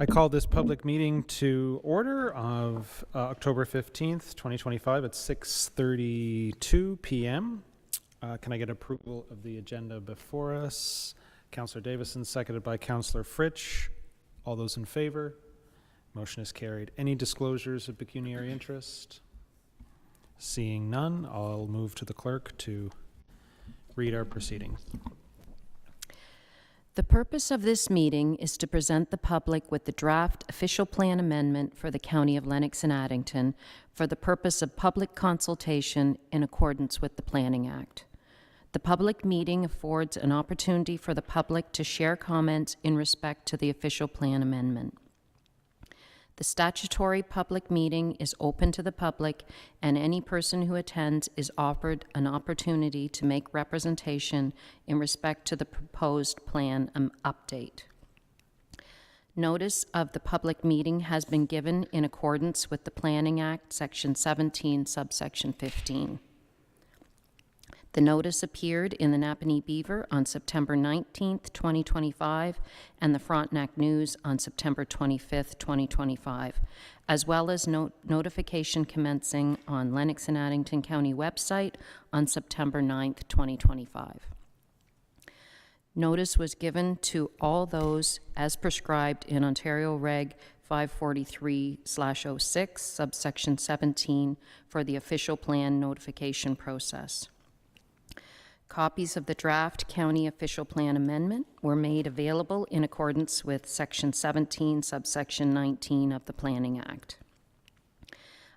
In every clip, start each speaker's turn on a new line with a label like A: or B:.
A: I call this public meeting to order of October 15th, 2025 at 6:32 p.m. Can I get approval of the agenda before us? Councillor Davison, seconded by Councillor Fritsch. All those in favor? Motion is carried. Any disclosures of pecuniary interest? Seeing none, I'll move to the clerk to read our proceedings.
B: The purpose of this meeting is to present the public with the draft official plan amendment for the County of Lennox and Addington for the purpose of public consultation in accordance with the Planning Act. The public meeting affords an opportunity for the public to share comments in respect to the official plan amendment. The statutory public meeting is open to the public, and any person who attends is offered an opportunity to make representation in respect to the proposed plan update. Notice of the public meeting has been given in accordance with the Planning Act, Section 17, subsection 15. The notice appeared in the Napanee Beaver on September 19th, 2025, and the Frontenac News on September 25th, 2025, as well as notification commencing on Lennox and Addington County website on September 9th, 2025. Notice was given to all those as prescribed in Ontario Reg 543/06, subsection 17, for the official plan notification process. Copies of the draft county official plan amendment were made available in accordance with Section 17, subsection 19 of the Planning Act.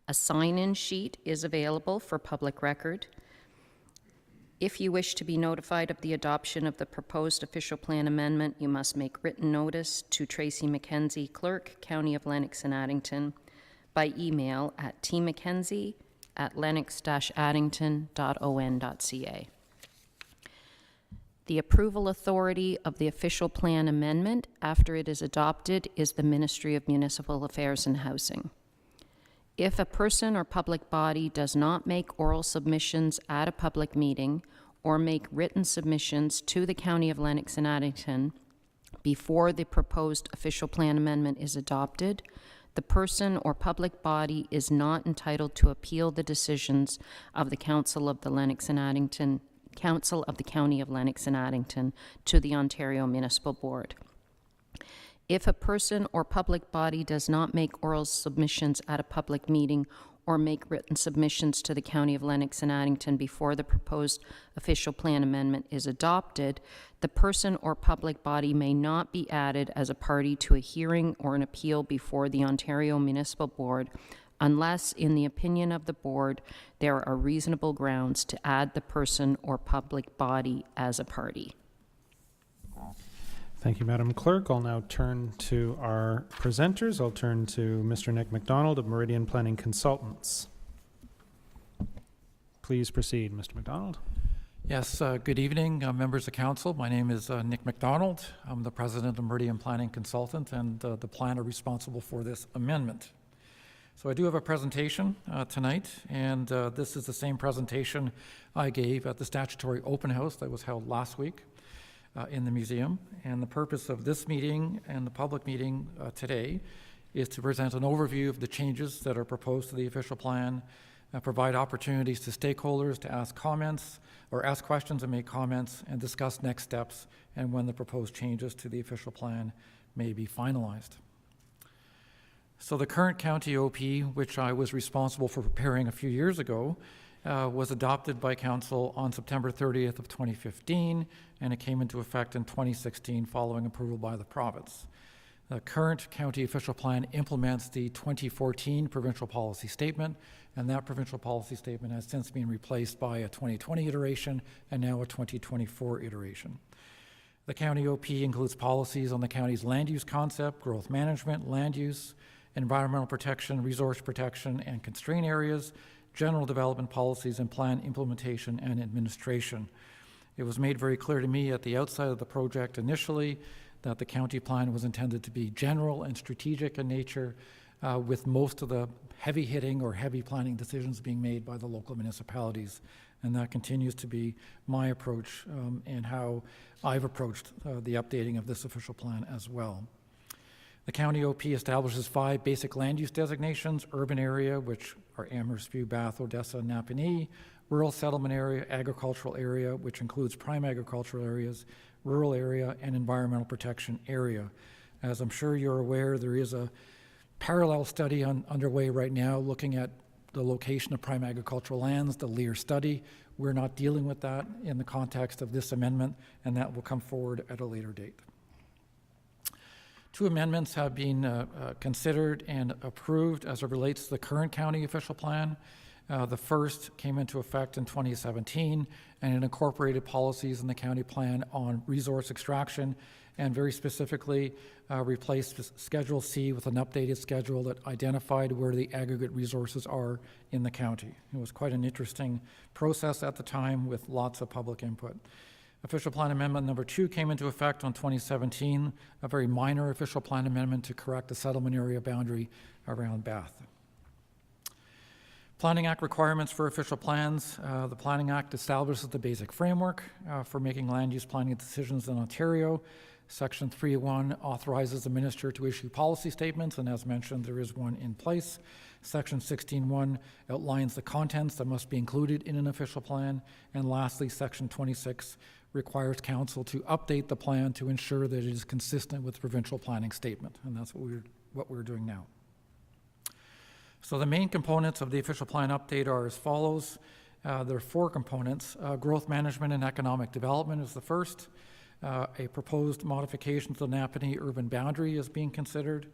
B: A sign-in sheet is available for public record. If you wish to be notified of the adoption of the proposed official plan amendment, you must make written notice to Tracy McKenzie, Clerk, County of Lennox and Addington, by email at tmckenzie@lennox-addington.on.ca. The approval authority of the official plan amendment after it is adopted is the Ministry of Municipal Affairs and Housing. If a person or public body does not make oral submissions at a public meeting or make written submissions to the County of Lennox and Addington before the proposed official plan amendment is adopted, the person or public body is not entitled to appeal the decisions of the Council of the County of Lennox and Addington to the Ontario Municipal Board. If a person or public body does not make oral submissions at a public meeting or make written submissions to the County of Lennox and Addington before the proposed official plan amendment is adopted, the person or public body may not be added as a party to a hearing or an appeal before the Ontario Municipal Board unless, in the opinion of the board, there are reasonable grounds to add the person or public body as a party.
A: Thank you, Madam Clerk. I'll now turn to our presenters. I'll turn to Mr. Nick MacDonald of Meridian Planning Consultants. Please proceed, Mr. MacDonald.
C: Yes, good evening, members of council. My name is Nick MacDonald. I'm the president of Meridian Planning Consultant and the planner responsible for this amendment. So I do have a presentation tonight, and this is the same presentation I gave at the statutory open house that was held last week in the museum. And the purpose of this meeting and the public meeting today is to present an overview of the changes that are proposed to the official plan, provide opportunities to stakeholders to ask comments or ask questions and make comments, and discuss next steps and when the proposed changes to the official plan may be finalized. So the current county OP, which I was responsible for preparing a few years ago, was adopted by council on September 30th of 2015, and it came into effect in 2016 following approval by the province. The current county official plan implements the 2014 provincial policy statement, and that provincial policy statement has since been replaced by a 2020 iteration and now a 2024 iteration. The county OP includes policies on the county's land use concept, growth management, land use, environmental protection, resource protection, and constraint areas, general development policies, and plan implementation and administration. It was made very clear to me at the outset of the project initially that the county plan was intended to be general and strategic in nature, with most of the heavy hitting or heavy planning decisions being made by the local municipalities. And that continues to be my approach and how I've approached the updating of this official plan as well. The county OP establishes 5 basic land use designations: urban area, which are Amherst, View, Bath, Odessa, and Napanee; rural settlement area; agricultural area, which includes prime agricultural areas; rural area; and environmental protection area. As I'm sure you're aware, there is a parallel study underway right now looking at the location of prime agricultural lands, the Lear study. We're not dealing with that in the context of this amendment, and that will come forward at a later date. 2 amendments have been considered and approved as it relates to the current county official plan. The first came into effect in 2017, and it incorporated policies in the county plan on resource extraction, and very specifically replaced Schedule C with an updated schedule that identified where the aggregate resources are in the county. It was quite an interesting process at the time with lots of public input. Official Plan Amendment number 2 came into effect on 2017, a very minor official plan amendment to correct the settlement area boundary around Bath. Planning Act requirements for official plans. The Planning Act establishes the basic framework for making land use planning decisions in Ontario. Section 3.1 authorizes the minister to issue policy statements, and as mentioned, there is one in place. Section 16.1 outlines the contents that must be included in an official plan. And lastly, Section 26 requires council to update the plan to ensure that it is consistent with the provincial planning statement, and that's what we're doing now. So the main components of the official plan update are as follows. There are 4 components. Growth management and economic development is the first. A proposed modification to the Napanee urban boundary is being considered.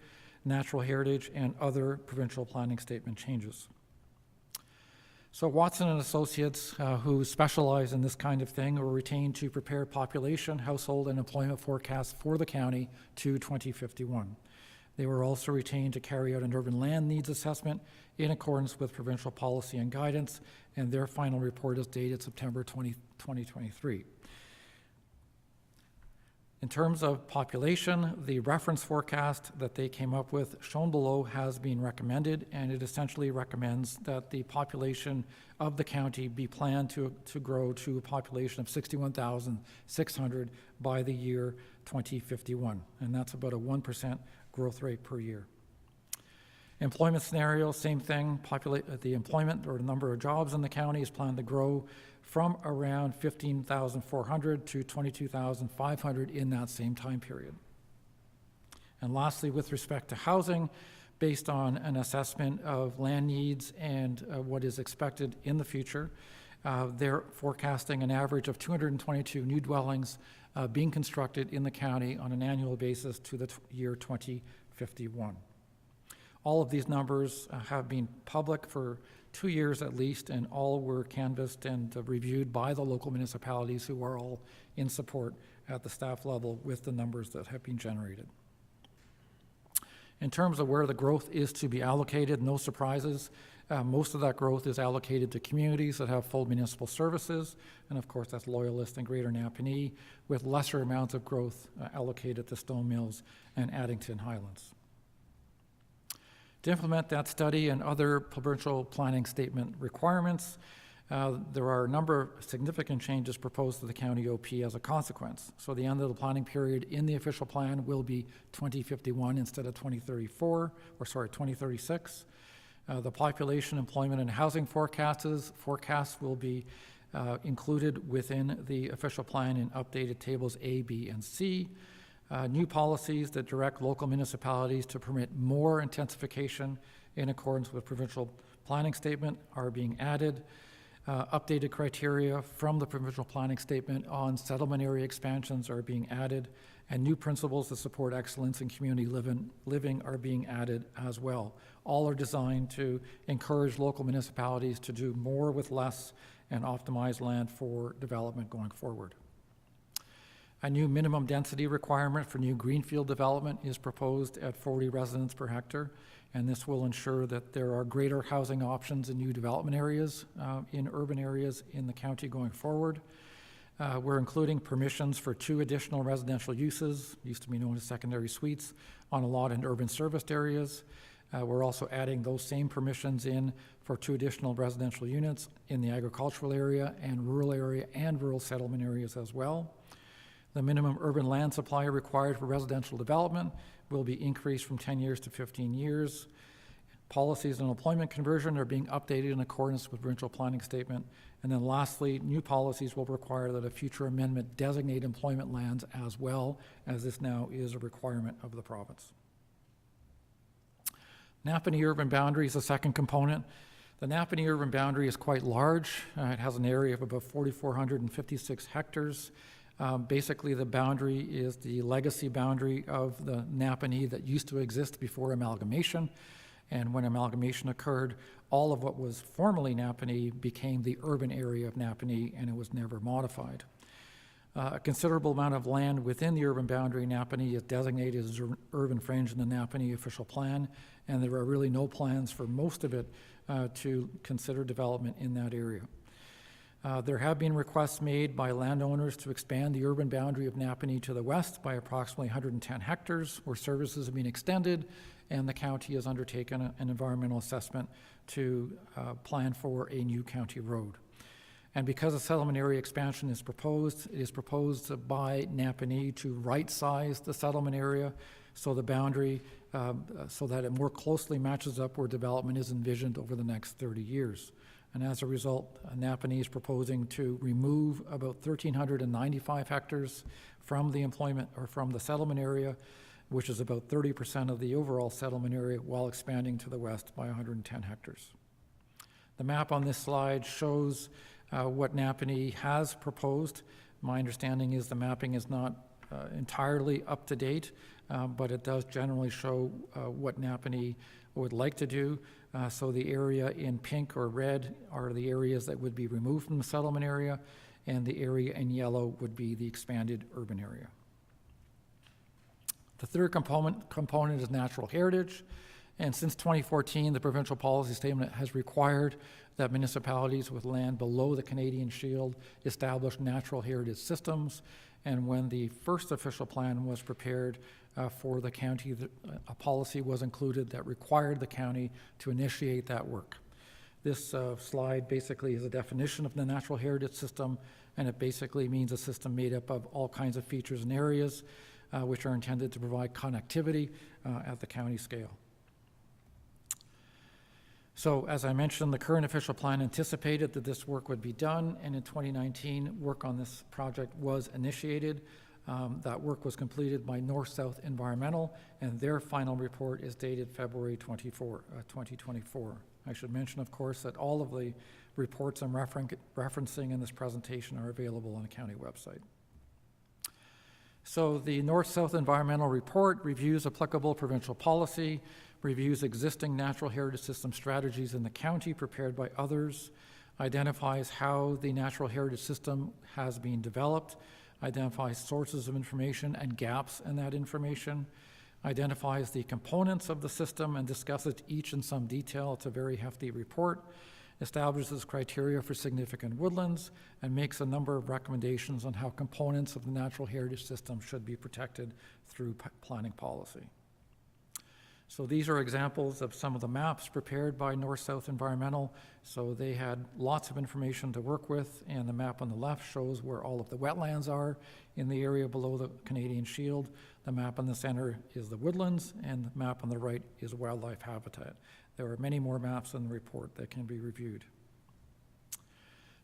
C: Natural heritage and other provincial planning statement changes. So Watson and Associates, who specialize in this kind of thing, were retained to prepare population, household, and employment forecasts for the county to 2051. They were also retained to carry out an urban land needs assessment in accordance with provincial policy and guidance, and their final report is dated September 2023. In terms of population, the reference forecast that they came up with, shown below, has been recommended, and it essentially recommends that the population of the county be planned to grow to a population of 61,600 by the year 2051, and that's about a 1% growth rate per year. Employment scenario, same thing. The employment or the number of jobs in the county is planned to grow from around 15,400 to 22,500 in that same time period. And lastly, with respect to housing, based on an assessment of land needs and what is expected in the future, they're forecasting an average of 222 new dwellings being constructed in the county on an annual basis to the year 2051. All of these numbers have been public for 2 years at least, and all were canvassed and reviewed by the local municipalities, who are all in support at the staff level with the numbers that have been generated. In terms of where the growth is to be allocated, no surprises. Most of that growth is allocated to communities that have full municipal services, and of course that's Loyalist and Greater Napanee, with lesser amounts of growth allocated to Stone Mills and Addington Highlands. To implement that study and other provincial planning statement requirements, there are a number of significant changes proposed to the county OP as a consequence. So the end of the planning period in the official plan will be 2051 instead of 2036. The population, employment, and housing forecasts will be included within the official plan in updated tables A, B, and C. New policies that direct local municipalities to permit more intensification in accordance with provincial planning statement are being added. Updated criteria from the provincial planning statement on settlement area expansions are being added, and new principles that support excellence in community living are being added as well. All are designed to encourage local municipalities to do more with less and optimize land for development going forward. A new minimum density requirement for new greenfield development is proposed at 40 residents per hectare, and this will ensure that there are greater housing options in new development areas, in urban areas in the county going forward. We're including permissions for 2 additional residential uses, used to be known as secondary suites, on a lot in urban serviced areas. We're also adding those same permissions in for 2 additional residential units in the agricultural area and rural settlement areas as well. The minimum urban land supply required for residential development will be increased from 10 years to 15 years. Policies on employment conversion are being updated in accordance with provincial planning statement. And then lastly, new policies will require that a future amendment designate employment lands as well, as this now is a requirement of the province. Napanee urban boundary is the second component. The Napanee urban boundary is quite large. It has an area of about 4,456 hectares. Basically, the boundary is the legacy boundary of the Napanee that used to exist before amalgamation. And when amalgamation occurred, all of what was formerly Napanee became the urban area of Napanee, and it was never modified. A considerable amount of land within the urban boundary Napanee is designated as urban fringe in the Napanee official plan, and there are really no plans for most of it to consider development in that area. There have been requests made by landowners to expand the urban boundary of Napanee to the west by approximately 110 hectares, where services have been extended, and the county has undertaken an environmental assessment to plan for a new county road. And because a settlement area expansion is proposed, it is proposed by Napanee to right-size the settlement area so the boundary, so that it more closely matches up where development is envisioned over the next 30 years. And as a result, Napanee is proposing to remove about 1,395 hectares from the employment or from the settlement area, which is about 30% of the overall settlement area, while expanding to the west by 110 hectares. The map on this slide shows what Napanee has proposed. My understanding is the mapping is not entirely up to date, but it does generally show what Napanee would like to do. So the area in pink or red are the areas that would be removed from the settlement area, and the area in yellow would be the expanded urban area. The third component is natural heritage, and since 2014, the provincial policy statement has required that municipalities with land below the Canadian Shield establish natural heritage systems. And when the first official plan was prepared for the county, a policy was included that required the county to initiate that work. This slide basically is a definition of the natural heritage system, and it basically means a system made up of all kinds of features and areas which are intended to provide connectivity at the county scale. So, as I mentioned, the current official plan anticipated that this work would be done, and in 2019, work on this project was initiated. That work was completed by North-South Environmental, and their final report is dated February 2024. I should mention, of course, that all of the reports I'm referencing in this presentation are available on the county website. So the North-South Environmental Report reviews applicable provincial policy, reviews existing natural heritage system strategies in the county prepared by others, identifies how the natural heritage system has been developed, identifies sources of information and gaps in that information, identifies the components of the system and discusses each in some detail. It's a very hefty report, establishes criteria for significant woodlands, and makes a number of recommendations on how components of the natural heritage system should be protected through planning policy. So these are examples of some of the maps prepared by North-South Environmental. So they had lots of information to work with, and the map on the left shows where all of the wetlands are in the area below the Canadian Shield. The map in the center is the woodlands, and the map on the right is wildlife habitat. There are many more maps in the report that can be reviewed.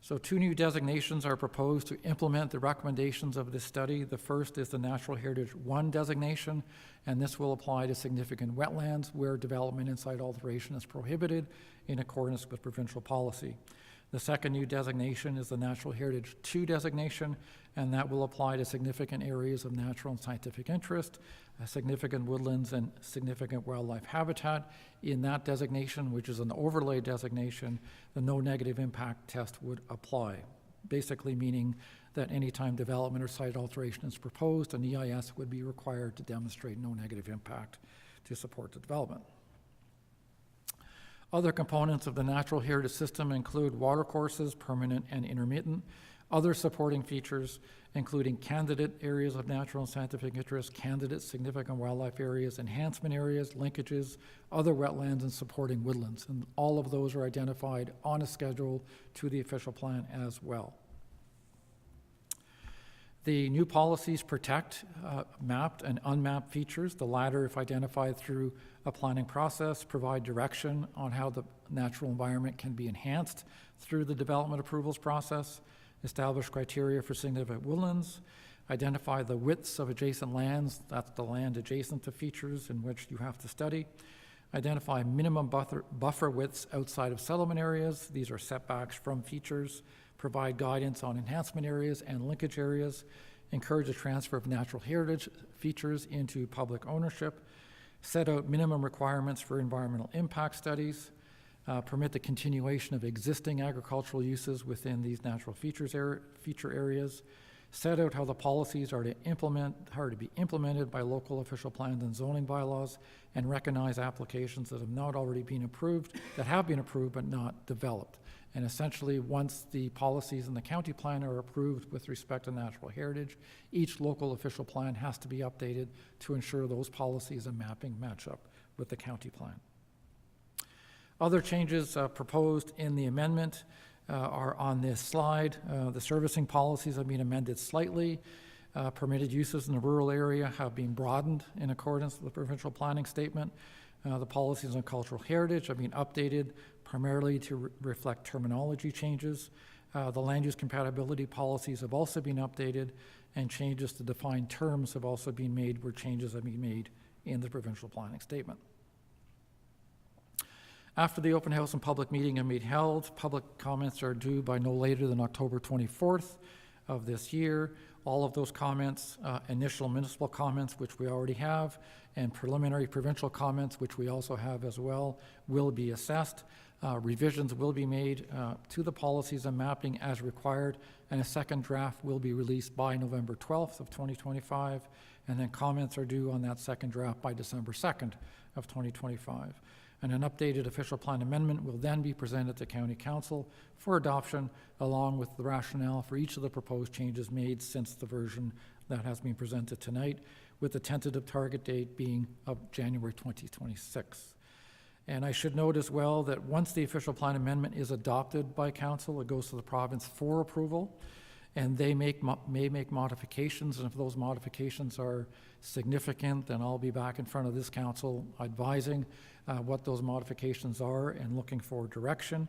C: So 2 new designations are proposed to implement the recommendations of this study. The first is the Natural Heritage 1 designation, and this will apply to significant wetlands where development and site alteration is prohibited in accordance with provincial policy. The second new designation is the Natural Heritage 2 designation, and that will apply to significant areas of natural and scientific interest, significant woodlands, and significant wildlife habitat. In that designation, which is an overlay designation, the no negative impact test would apply, basically meaning that anytime development or site alteration is proposed, an EIS would be required to demonstrate no negative impact to support the development. Other components of the natural heritage system include watercourses, permanent and intermittent, other supporting features, including candidate areas of natural and scientific interest, candidate significant wildlife areas, enhancement areas, linkages, other wetlands, and supporting woodlands. And all of those are identified on a schedule to the official plan as well. The new policies protect mapped and unmapped features, the latter, if identified through a planning process, provide direction on how the natural environment can be enhanced through the development approvals process, establish criteria for significant woodlands, identify the widths of adjacent lands, that's the land adjacent to features in which you have to study, identify minimum buffer widths outside of settlement areas, these are setbacks from features, provide guidance on enhancement areas and linkage areas, encourage the transfer of natural heritage features into public ownership, set out minimum requirements for environmental impact studies, permit the continuation of existing agricultural uses within these natural feature areas, set out how the policies are to be implemented by local official plans and zoning bylaws, and recognize applications that have not already been approved, that have been approved but not developed. And essentially, once the policies in the county plan are approved with respect to natural heritage, each local official plan has to be updated to ensure those policies and mapping match up with the county plan. Other changes proposed in the amendment are on this slide. The servicing policies have been amended slightly. Permitted uses in the rural area have been broadened in accordance with the provincial planning statement. The policies on cultural heritage have been updated primarily to reflect terminology changes. The land use compatibility policies have also been updated, and changes to defined terms have also been made where changes have been made in the provincial planning statement. After the open house and public meeting have been held, public comments are due by no later than October 24th of this year. All of those comments, initial municipal comments, which we already have, and preliminary provincial comments, which we also have as well, will be assessed. Revisions will be made to the policies and mapping as required, and a second draft will be released by November 12th of 2025, and then comments are due on that second draft by December 2nd of 2025. And an updated official plan amendment will then be presented to County Council for adoption, along with the rationale for each of the proposed changes made since the version that has been presented tonight, with the tentative target date being of January 2026. And I should note as well that once the official plan amendment is adopted by Council, it goes to the province for approval, and they may make modifications, and if those modifications are significant, then I'll be back in front of this Council advising what those modifications are and looking for direction.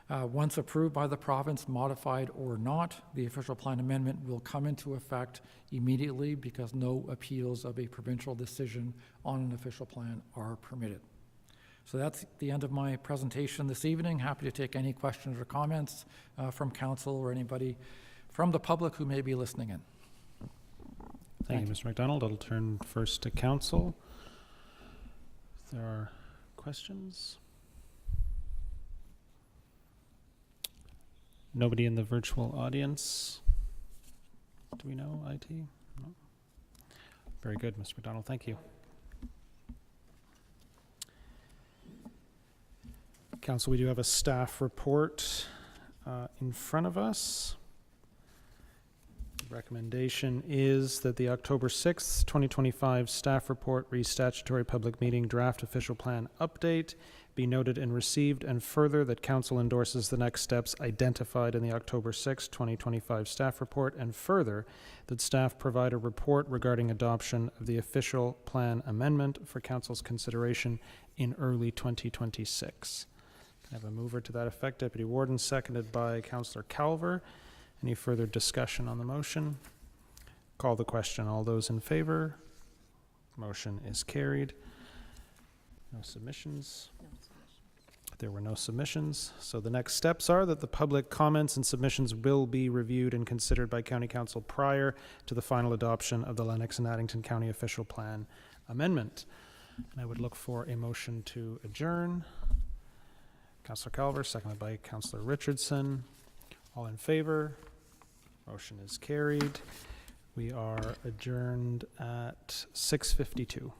C: Once approved by the province, modified or not, the official plan amendment will come into effect immediately because no appeals of a provincial decision on an official plan are permitted. So that's the end of my presentation this evening. Happy to take any questions or comments from Council or anybody from the public who may be listening in.
A: Thank you, Mr. McDonald. I'll turn first to Council. If there are questions. Nobody in the virtual audience. Do we know IT? No. Very good, Mr. McDonald. Thank you. Council, we do have a staff report in front of us. The recommendation is that the October 6th, 2025 staff report re-statutory public meeting draft official plan update be noted and received, and further that Council endorses the next steps identified in the October 6th, 2025 staff report, and further that staff provide a report regarding adoption of the official plan amendment for Council's consideration in early 2026. I have a mover to that effect, Deputy Warden, seconded by Councillor Calver. Any further discussion on the motion? Call the question. All those in favor? Motion is carried. No submissions?
B: No submissions.
A: There were no submissions. So the next steps are that the public comments and submissions will be reviewed and considered by County Council prior to the final adoption of the Lennox and Addington County Official Plan Amendment. And I would look for a motion to adjourn. Councillor Calver, seconded by Councillor Richardson. All in favor? Motion is carried. We are adjourned at 6:52.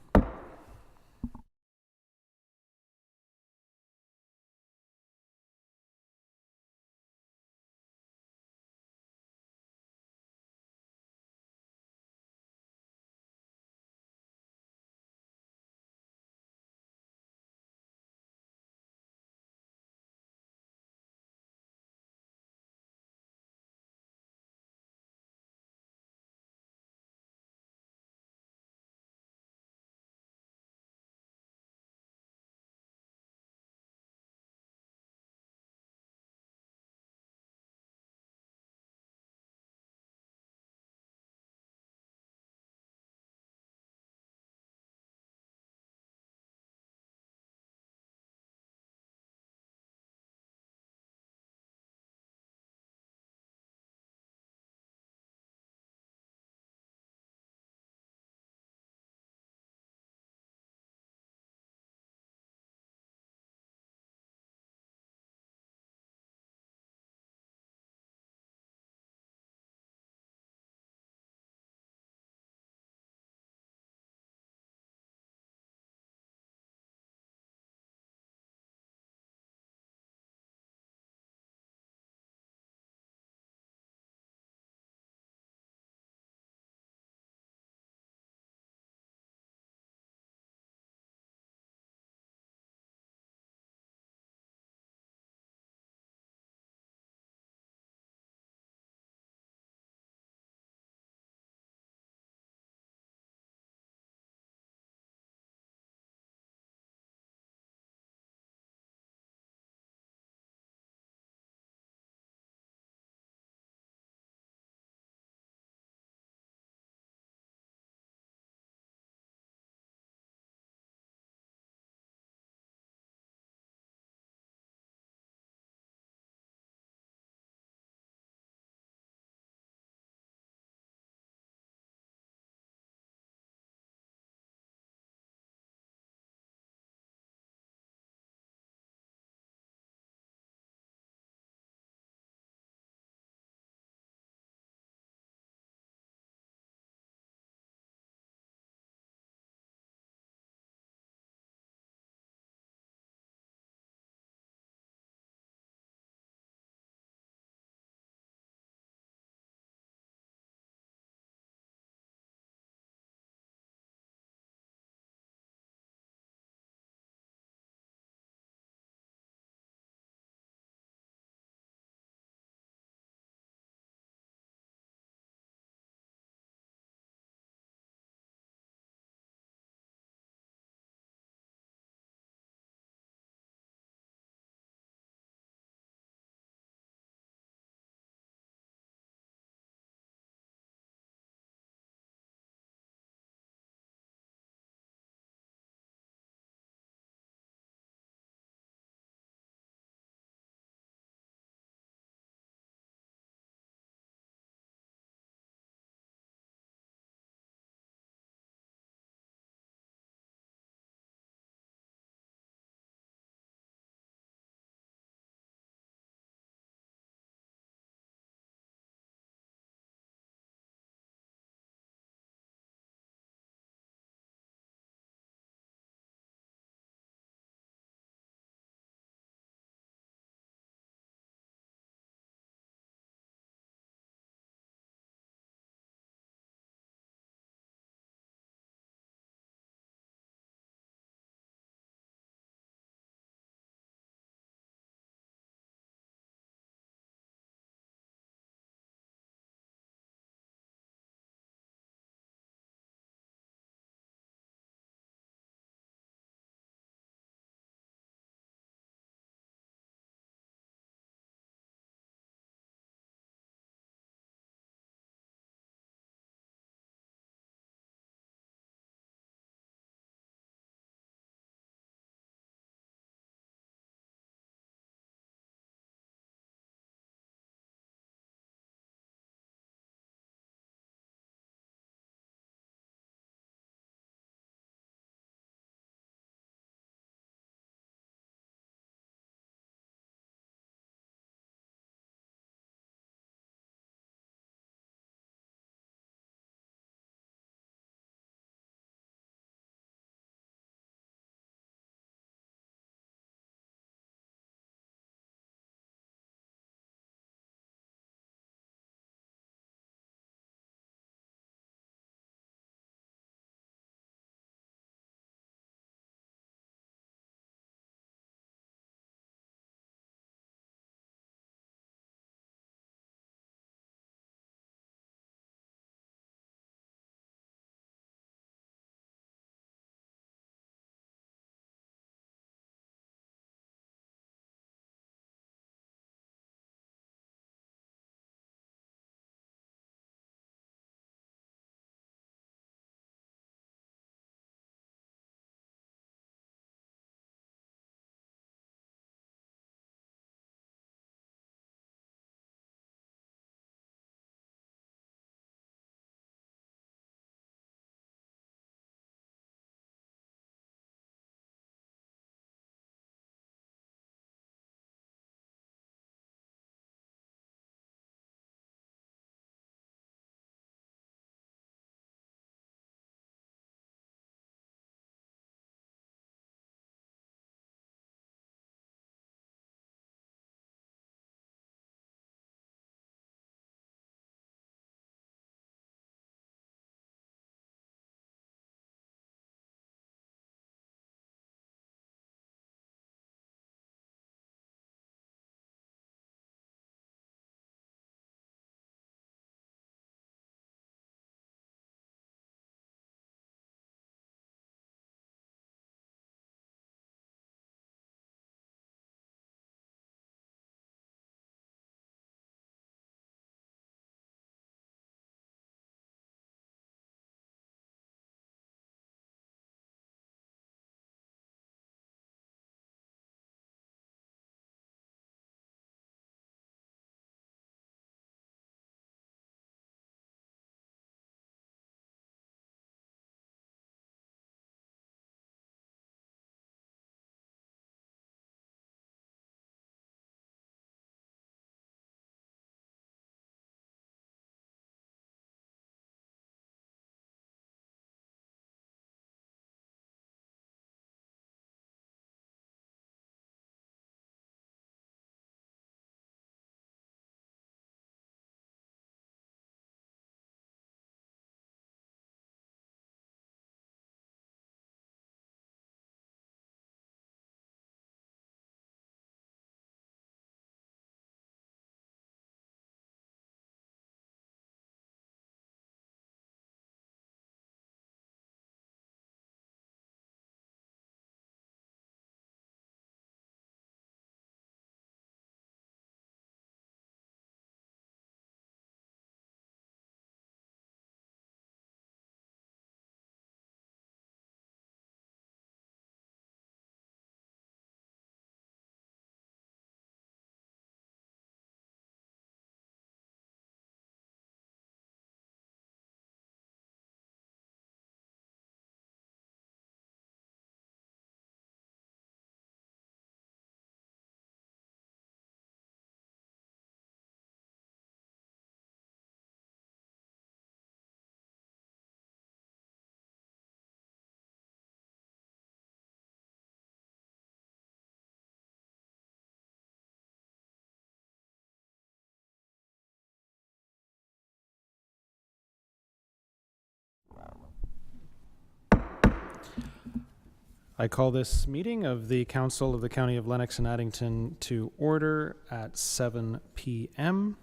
A: I call this meeting of the Council of the County of Lennox and Addington to order at 7 p.m.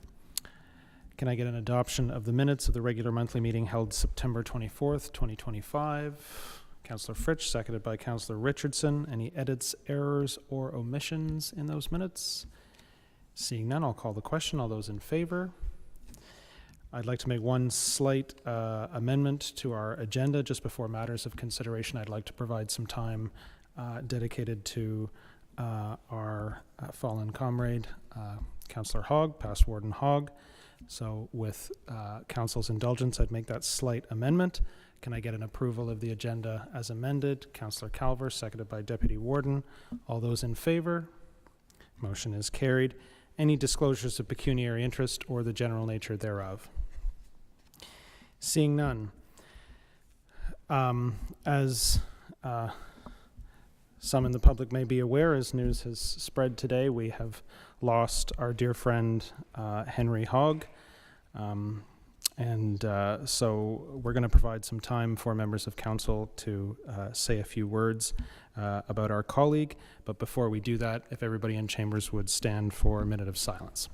A: Can I get an adoption of the minutes of the regular monthly meeting held September 24th, 2025? Councillor Fritsch, seconded by Councillor Richardson. Any edits, errors, or omissions in those minutes? Seeing none, I'll call the question. All those in favor? I'd like to make one slight amendment to our agenda just before matters of consideration. I'd like to provide some time dedicated to our fallen comrade, Councillor Hogg, past Warden Hogg. So with Council's indulgence, I'd make that slight amendment. Can I get an approval of the agenda as amended? Councillor Calver, seconded by Deputy Warden. All those in favor? Motion is carried. Any disclosures of pecuniary interest or the general nature thereof? Seeing none. As some in the public may be aware, as news has spread today, we have lost our dear friend Henry Hogg. So we're going to provide some time for members of council to say a few words about our colleague. But before we do that, if everybody in chambers would stand for a minute of silence.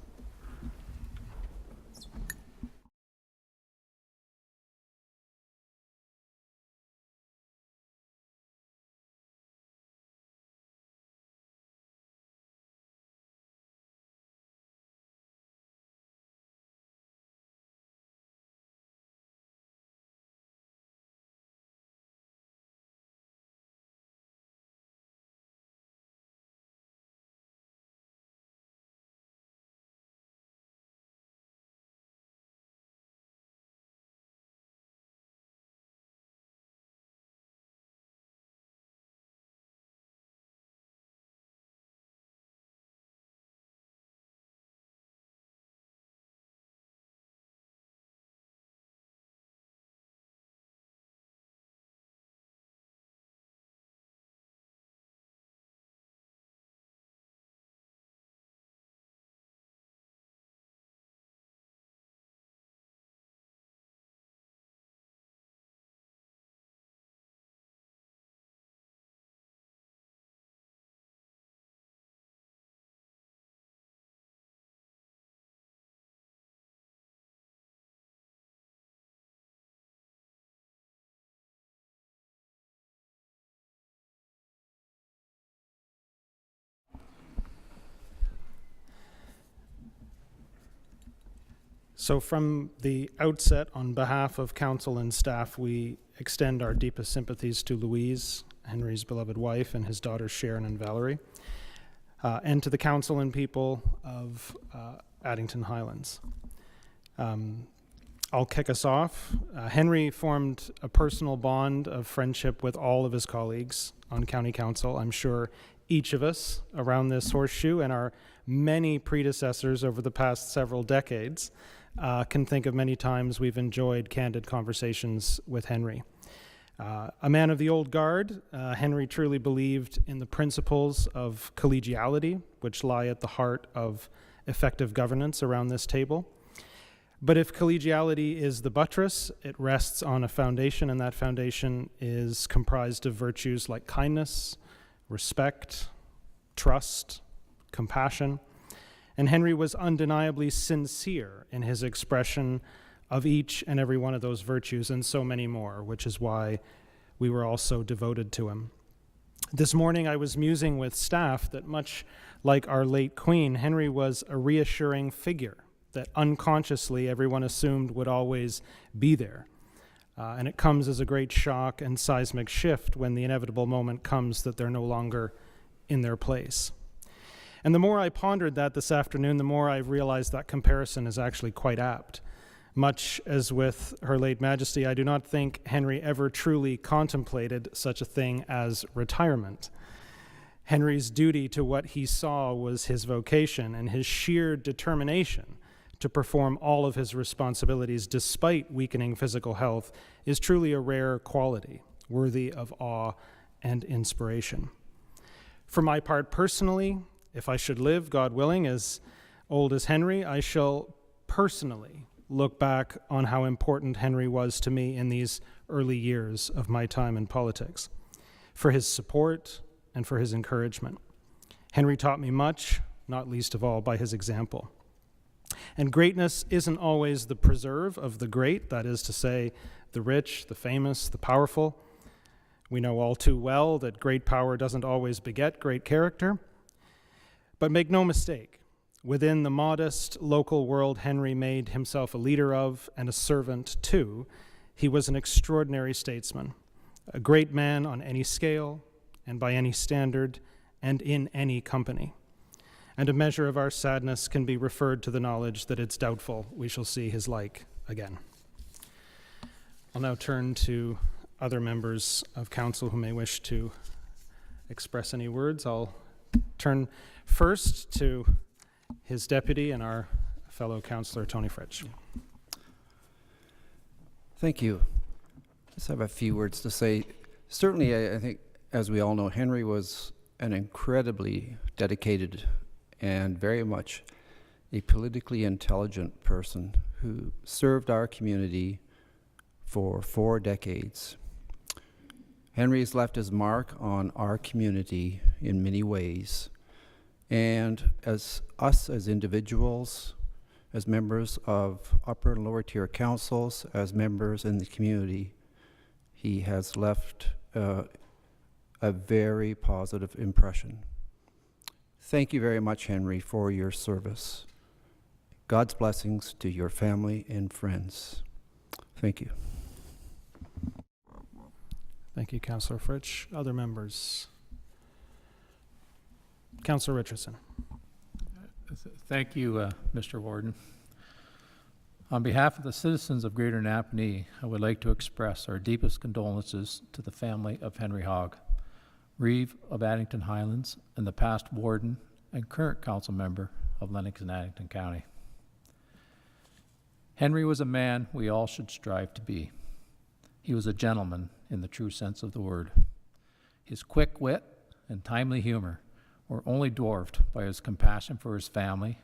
A: So from the outset, on behalf of council and staff, we extend our deepest sympathies to Louise, Henry's beloved wife, and his daughters Sharon and Valerie, and to the council and people of Addington Highlands. I'll kick us off. Henry formed a personal bond of friendship with all of his colleagues on county council. I'm sure each of us around this horseshoe and our many predecessors over the past several decades can think of many times we've enjoyed candid conversations with Henry. A man of the old guard, Henry truly believed in the principles of collegiality, which lie at the heart of effective governance around this table. But if collegiality is the buttress, it rests on a foundation, and that foundation is comprised of virtues like kindness, respect, trust, compassion. And Henry was undeniably sincere in his expression of each and every one of those virtues and so many more, which is why we were all so devoted to him. This morning I was musing with staff that much like our late Queen, Henry was a reassuring figure that unconsciously everyone assumed would always be there. And it comes as a great shock and seismic shift when the inevitable moment comes that they're no longer in their place. And the more I pondered that this afternoon, the more I realized that comparison is actually quite apt. Much as with Her late Majesty, I do not think Henry ever truly contemplated such a thing as retirement. Henry's duty to what he saw was his vocation, and his sheer determination to perform all of his responsibilities despite weakening physical health is truly a rare quality, worthy of awe and inspiration. For my part personally, if I should live, God willing, as old as Henry, I shall personally look back on how important Henry was to me in these early years of my time in politics. for his support, and for his encouragement. Henry taught me much, not least of all by his example. And greatness isn't always the preserve of the great, that is to say, the rich, the famous, the powerful. We know all too well that great power doesn't always beget great character. But make no mistake, within the modest local world Henry made himself a leader of and a servant to, he was an extraordinary statesman, a great man on any scale and by any standard and in any company. And a measure of our sadness can be referred to the knowledge that it's doubtful we shall see his like again. I'll now turn to other members of council who may wish to express any words. I'll turn first to his deputy and our fellow councillor, Tony Fritsch.
D: Thank you. Just have a few words to say. Certainly, I think, as we all know, Henry was an incredibly dedicated and very much a politically intelligent person who served our community for 4 decades. Henry has left his mark on our community in many ways. And as us as individuals, as members of upper and lower tier councils, as members in the community, he has left a very positive impression. Thank you very much, Henry, for your service. God's blessings to your family and friends. Thank you.
A: Thank you, Councillor Fritsch. Other members? Councillor Richardson.
E: Thank you, Mr. Warden. On behalf of the citizens of Greater Napanee, I would like to express our deepest condolences to the family of Henry Hogg, Reeve of Addington Highlands, and the past warden and current council member of Lennox and Addington County. Henry was a man we all should strive to be. He was a gentleman in the true sense of the word. His quick wit and timely humor were only dwarfed by his compassion for his family,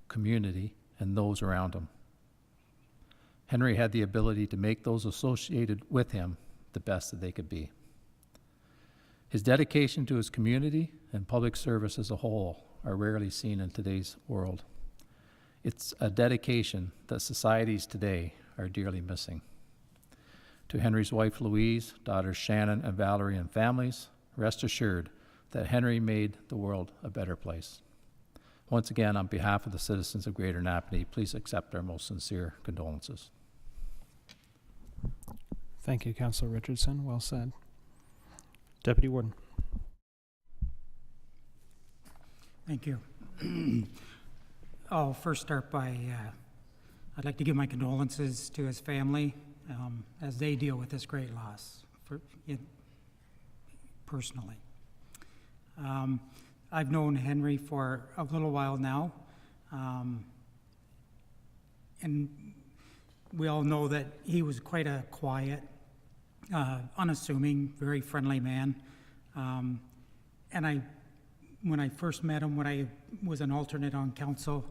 E: community, and those around him. Henry had the ability to make those associated with him the best that they could be. His dedication to his community and public service as a whole are rarely seen in today's world. It's a dedication that societies today are dearly missing. To Henry's wife Louise, daughters Shannon and Valerie, and families, rest assured that Henry made the world a better place. Once again, on behalf of the citizens of Greater Napanee, please accept our most sincere condolences.
A: Thank you, Councillor Richardson. Well said. Deputy Warden.
F: Thank you. I'll first start by, I'd like to give my condolences to his family as they deal with this great loss personally. I've known Henry for a little while now, and we all know that he was quite a quiet, unassuming, very friendly man. And when I first met him, when I was an alternate on council,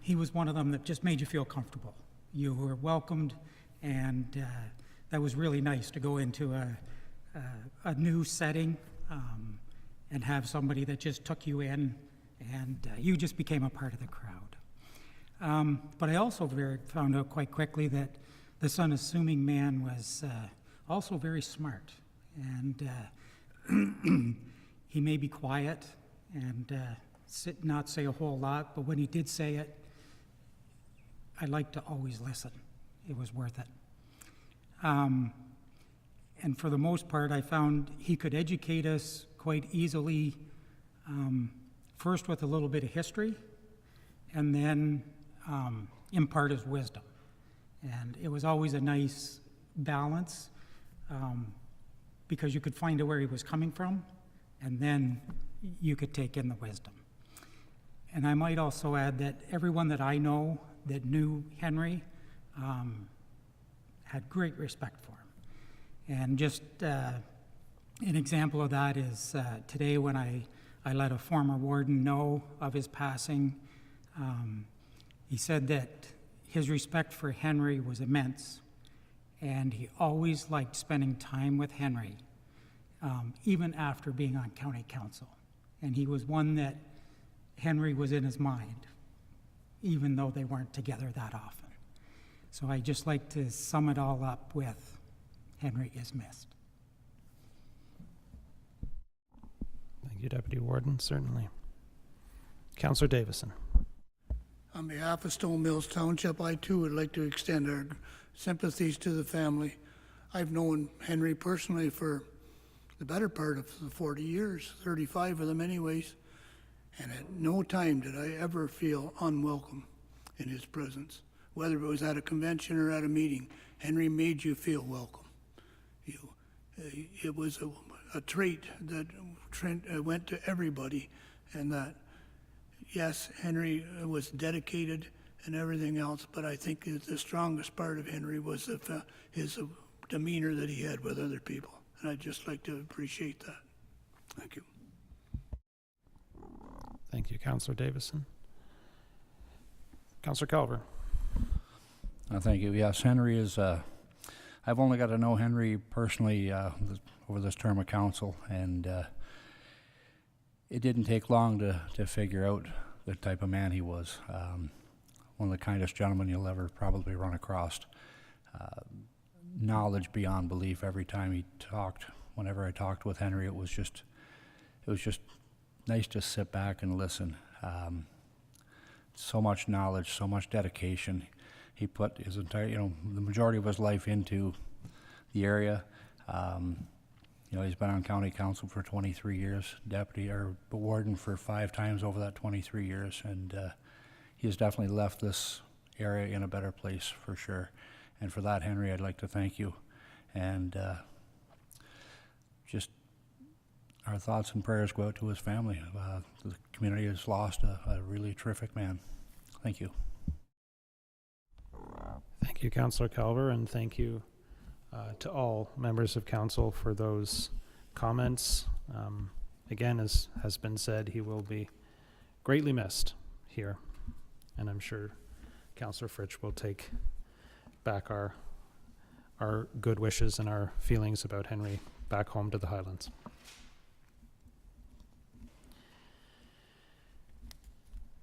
F: he was one of them that just made you feel comfortable. You were welcomed, and that was really nice to go into a new setting and have somebody that just took you in, and you just became a part of the crowd. But I also found out quite quickly that this unassuming man was also very smart, and he may be quiet and not say a whole lot, but when he did say it, I like to always listen. It was worth it. And for the most part, I found he could educate us quite easily, first with a little bit of history, and then impart his wisdom. And it was always a nice balance, because you could find out where he was coming from, and then you could take in the wisdom. And I might also add that everyone that I know that knew Henry had great respect for him. And just an example of that is today when I let a former warden know of his passing, he said that his respect for Henry was immense, and he always liked spending time with Henry. even after being on county council. And he was one that Henry was in his mind, even though they weren't together that often. So I just like to sum it all up with Henry is missed.
A: Thank you, Deputy Warden, certainly. Councillor Davison.
G: On behalf of Stone Mills Township, I too would like to extend our sympathies to the family. I've known Henry personally for the better part of the 40 years, 35 of them anyways, and at no time did I ever feel unwelcome in his presence. Whether it was at a convention or at a meeting, Henry made you feel welcome. It was a trait that went to everybody, and that, yes, Henry was dedicated and everything else, but I think the strongest part of Henry was his demeanor that he had with other people, and I'd just like to appreciate that. Thank you.
A: Thank you, Councillor Davison. Councillor Calver.
D: Thank you. Yes, Henry is, I've only got to know Henry personally over this term of council, and it didn't take long to figure out the type of man he was. One of the kindest gentlemen you'll ever probably run across. Knowledge beyond belief every time he talked. Whenever I talked with Henry, it was just nice to sit back and listen. So much knowledge, so much dedication. He put his entire, the majority of his life into the area. He's been on county council for 23 years, deputy or warden for 5 times over that 23 years, and he has definitely left this area in a better place for sure. And for that, Henry, I'd like to thank you. And just our thoughts and prayers go out to his family. The community has lost a really terrific man. Thank you.
A: Thank you, Councillor Calver, and thank you to all members of council for those comments. Again, as has been said, he will be greatly missed here, and I'm sure Councillor Fritsch will take back our good wishes and our feelings about Henry back home to the Highlands.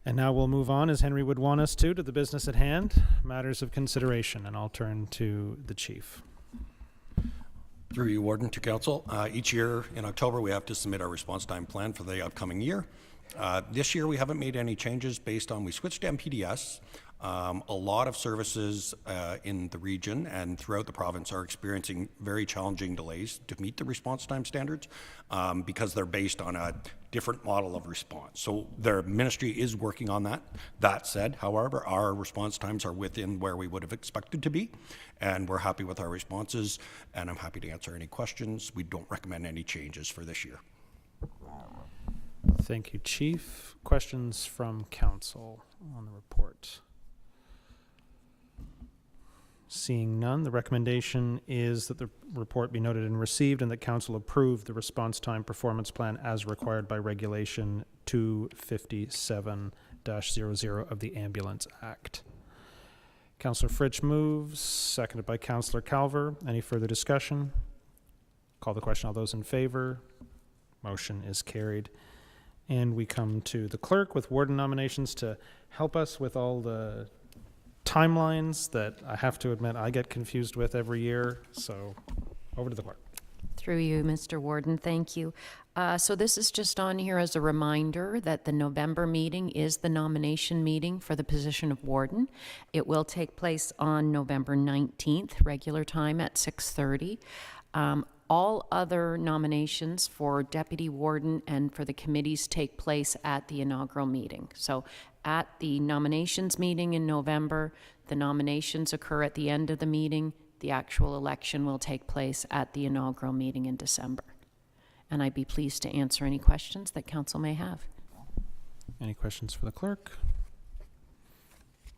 A: And now we'll move on, as Henry would want us to the business at hand, matters of consideration, and I'll turn to the chief.
H: Through you, Warden, to Council. Each year in October, we have to submit our response time plan for the upcoming year. This year, we haven't made any changes based on, we switched to MPDS. A lot of services in the region and throughout the province are experiencing very challenging delays to meet the response time standards because they're based on a different model of response. So their ministry is working on that. That said, however, our response times are within where we would have expected to be, and we're happy with our responses, and I'm happy to answer any questions. We don't recommend any changes for this year.
A: Thank you, Chief. Questions from council on the report? Seeing none, the recommendation is that the report be noted and received, and that council approve the response time performance plan as required by Regulation 257-00 of the Ambulance Act. Councillor Fritsch moves, seconded by Councillor Calver. Any further discussion? Call the question. All those in favor? Motion is carried. And we come to the clerk with warden nominations to help us with all the timelines that I have to admit I get confused with every year. So over to the clerk.
B: Through you, Mr. Warden, thank you. So this is just on here as a reminder that the November meeting is the nomination meeting for the position of warden. It will take place on November 19th, regular time at 6:30. All other nominations for deputy warden and for the committees take place at the inaugural meeting. So at the nominations meeting in November, the nominations occur at the end of the meeting. The actual election will take place at the inaugural meeting in December. And I'd be pleased to answer any questions that council may have.
A: Any questions for the clerk?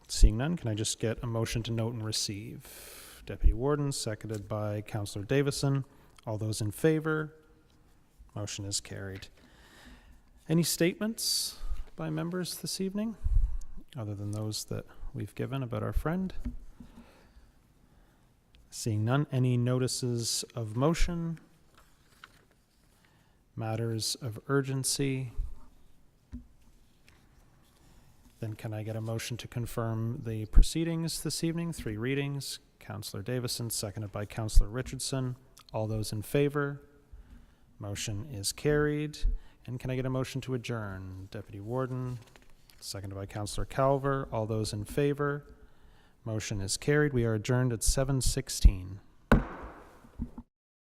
A: Seeing none, can I just get a motion to note and receive? Deputy Warden, seconded by Councillor Davison. All those in favor? Motion is carried. Any statements by members this evening, other than those that we've given about our friend? Seeing none, any notices of motion? matters of urgency. Then can I get a motion to confirm the proceedings this evening? 3 readings. Councillor Davison, seconded by Councillor Richardson. All those in favor? Motion is carried. And can I get a motion to adjourn? Deputy Warden, seconded by Councillor Calver. All those in favor? Motion is carried. We are adjourned at 7:16.